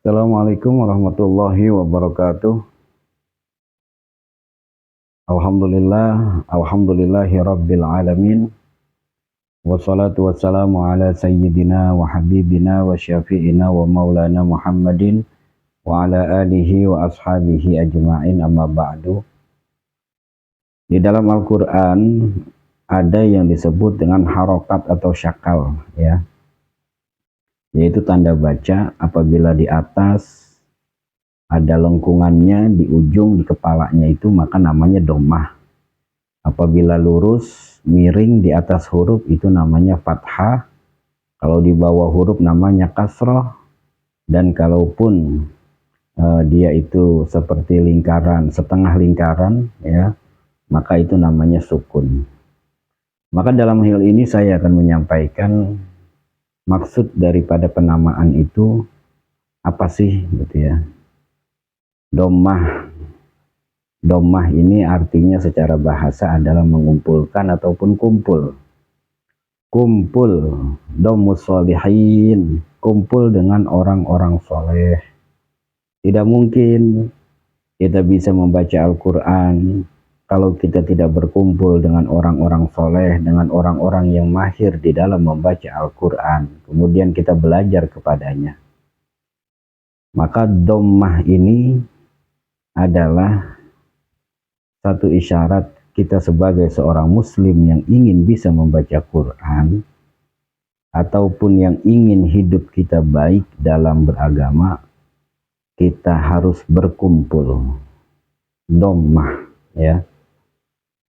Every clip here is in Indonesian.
Assalamualaikum warahmatullahi wabarakatuh. Alhamdulillahi rabbil alamin. Wassalatu wassalamu ala sayyidina wa habibina wa syafi'ina wa maulana Muhammadin wa ala alihi wa ashabihi ajma'in, amma ba'du. Di dalam Al-Quran ada yang disebut dengan harokat atau syakal, ya, yaitu tanda baca apabila di atas ada lengkungannya di ujung di kepalanya itu maka namanya dhammah. Apabila lurus miring di atas huruf itu namanya fathah. Kalau di bawah huruf namanya kasrah. Dan kalaupun dia itu seperti lingkaran, setengah lingkaran, ya, maka itu namanya sukun. Maka dalam hal ini saya akan menyampaikan maksud daripada penamaan itu apa sih, gitu ya. Dhammah ini artinya secara bahasa adalah mengumpulkan ataupun kumpul. Dhammus sholihin, kumpul dengan orang-orang soleh. Tidak mungkin kita bisa membaca Al-Quran kalau kita tidak berkumpul dengan orang-orang soleh, dengan orang-orang yang mahir di dalam membaca Al-Quran. Kemudian kita belajar kepadanya. Maka dhammah ini adalah satu isyarat kita sebagai seorang muslim yang ingin bisa membaca Quran ataupun yang ingin hidup kita baik dalam beragama, kita harus berkumpul. Dhammah, ya.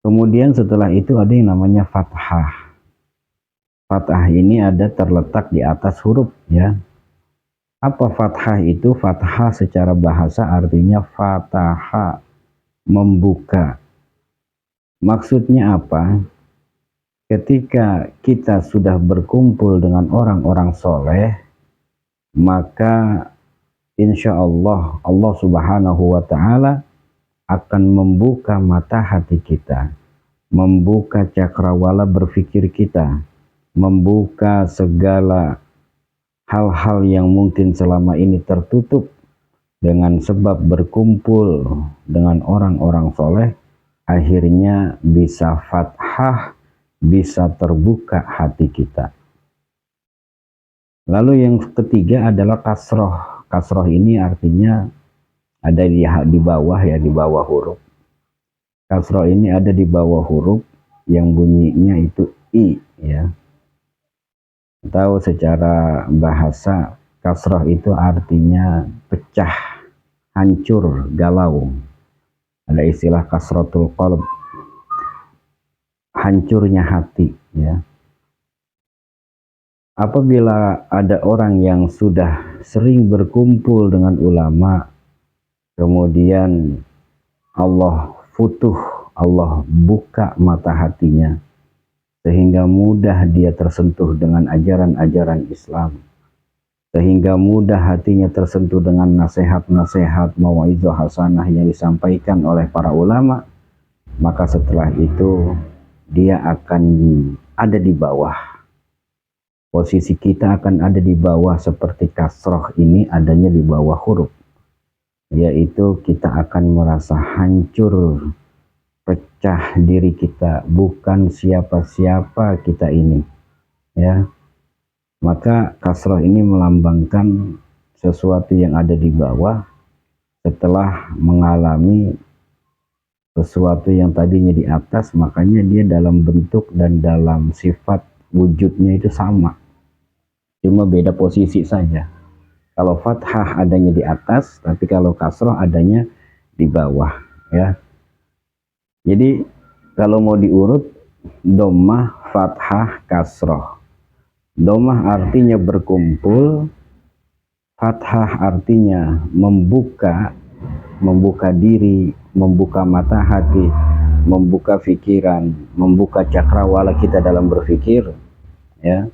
Kemudian setelah itu ada yang namanya fathah. Fathah ini ada terletak di atas huruf, ya. Apa fathah itu? Fathah secara bahasa artinya fataha, membuka. Maksudnya apa? Ketika kita sudah berkumpul dengan orang-orang soleh, maka insya Allah Allah Subhanahu wa Ta'ala akan membuka mata hati kita, membuka cakrawala berpikir kita, membuka segala hal-hal yang mungkin selama ini tertutup dengan sebab berkumpul dengan orang-orang soleh, akhirnya bisa fathah, bisa terbuka hati kita. Lalu yang ketiga adalah kasroh. Kasroh ini artinya ada di bawah, ya, di bawah huruf. Kasroh ini ada di bawah huruf yang bunyinya itu i, ya. Tahu secara bahasa kasroh itu artinya pecah, hancur, galau. Ada istilah kasrotul qalb, hancurnya hati, ya. Apabila ada orang yang sudah sering berkumpul dengan ulama, kemudian Allah Allah buka mata hatinya sehingga mudah dia tersentuh dengan ajaran-ajaran Islam, sehingga mudah hatinya tersentuh dengan nasihat-nasihat mau'izah hasanah yang disampaikan oleh para ulama, maka setelah itu dia akan ada di bawah. Posisi kita akan ada di bawah seperti kasroh ini adanya di bawah huruf, yaitu kita akan merasa hancur, pecah diri kita, bukan siapa-siapa kita ini, ya. Maka kasroh ini melambangkan sesuatu yang ada di bawah setelah mengalami sesuatu yang tadinya di atas, makanya dia dalam bentuk dan dalam sifat wujudnya itu sama, cuma beda posisi saja. Kalau fathah adanya di atas, tapi kalau kasroh adanya di bawah, ya. Jadi kalau mau diurut, dhammah, fathah, kasroh. Dhammah artinya berkumpul, fathah artinya membuka diri, membuka mata hati, membuka pikiran, membuka cakrawala kita dalam berpikir, ya.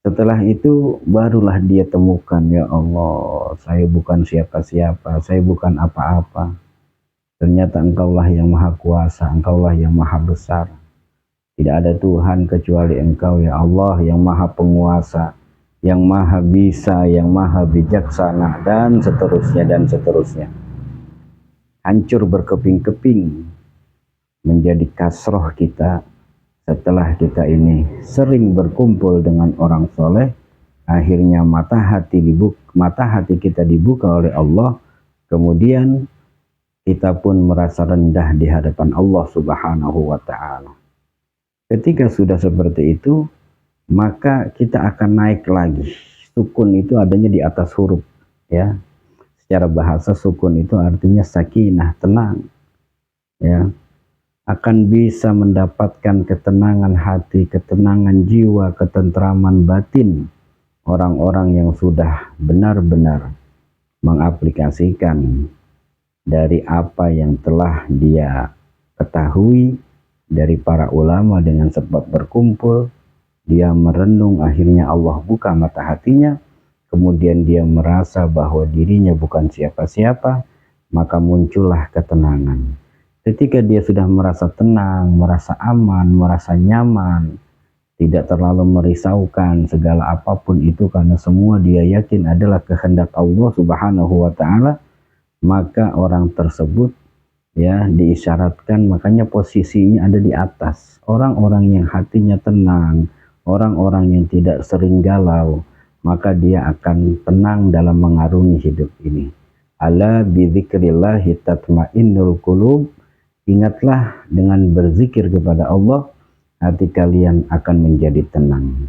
Setelah itu barulah dia temukan, ya Allah, saya bukan siapa-siapa, saya bukan apa-apa. Ternyata Engkaulah yang maha kuasa, Engkaulah yang maha besar. Tidak ada Tuhan kecuali Engkau, ya Allah, yang maha penguasa, yang maha bisa, yang maha bijaksana, dan seterusnya dan seterusnya. Hancur berkeping-keping menjadi kasroh kita setelah kita ini sering berkumpul dengan orang soleh. Akhirnya mata hati kita dibuka oleh Allah, kemudian kita pun merasa rendah di hadapan Allah Subhanahu wa Ta'ala. Ketika sudah seperti itu, maka kita akan naik lagi. Sukun itu adanya di atas huruf, ya. Secara bahasa sukun itu artinya sakinah, tenang, ya. Akan bisa mendapatkan ketenangan hati, ketenangan jiwa, ketentraman batin orang-orang yang sudah benar-benar mengaplikasikan dari apa yang telah dia ketahui dari para ulama. Dengan sebab berkumpul, dia merenung, akhirnya Allah buka mata hatinya, kemudian dia merasa bahwa dirinya bukan siapa-siapa, maka muncullah ketenangan. Ketika dia sudah merasa tenang, merasa aman, merasa nyaman, tidak terlalu merisaukan segala apapun itu karena semua dia yakin adalah kehendak Allah Subhanahu wa Ta'ala, maka orang tersebut, ya, diisyaratkan, makanya posisinya ada di atas. Orang-orang yang hatinya tenang, orang-orang yang tidak sering galau, maka dia akan tenang dalam mengarungi hidup ini. Ala bidzikrillahi tatmainnul qulub. Ingatlah, dengan berzikir kepada Allah, hati kalian akan menjadi tenang.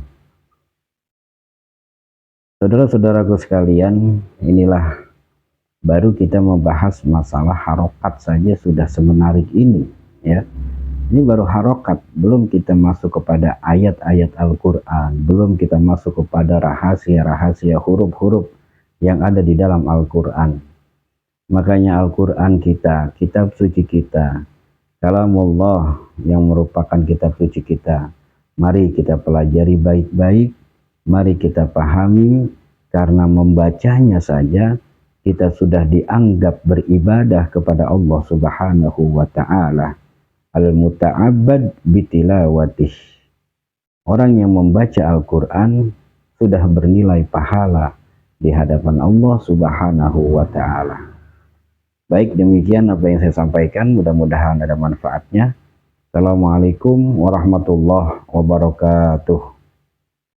Saudara-saudaraku sekalian, inilah baru kita membahas masalah harokat saja sudah semenarik ini, ya. Ini baru harokat, belum kita masuk kepada ayat-ayat Al-Quran, belum kita masuk kepada rahasia-rahasia huruf-huruf yang ada di dalam Al-Quran. Makanya Al-Quran kita, kitab suci kita, kalamullah yang merupakan kitab suci kita, mari kita pelajari baik-baik, mari kita pahami, karena membacanya saja kita sudah dianggap beribadah kepada Allah Subhanahu wa Ta'ala. Al-muta'abbad bitilawatih. Orang yang membaca Al-Quran sudah bernilai pahala di hadapan Allah Subhanahu wa Ta'ala. Baik, demikian apa yang saya sampaikan, mudah-mudahan ada manfaatnya. Assalamualaikum warahmatullahi wabarakatuh.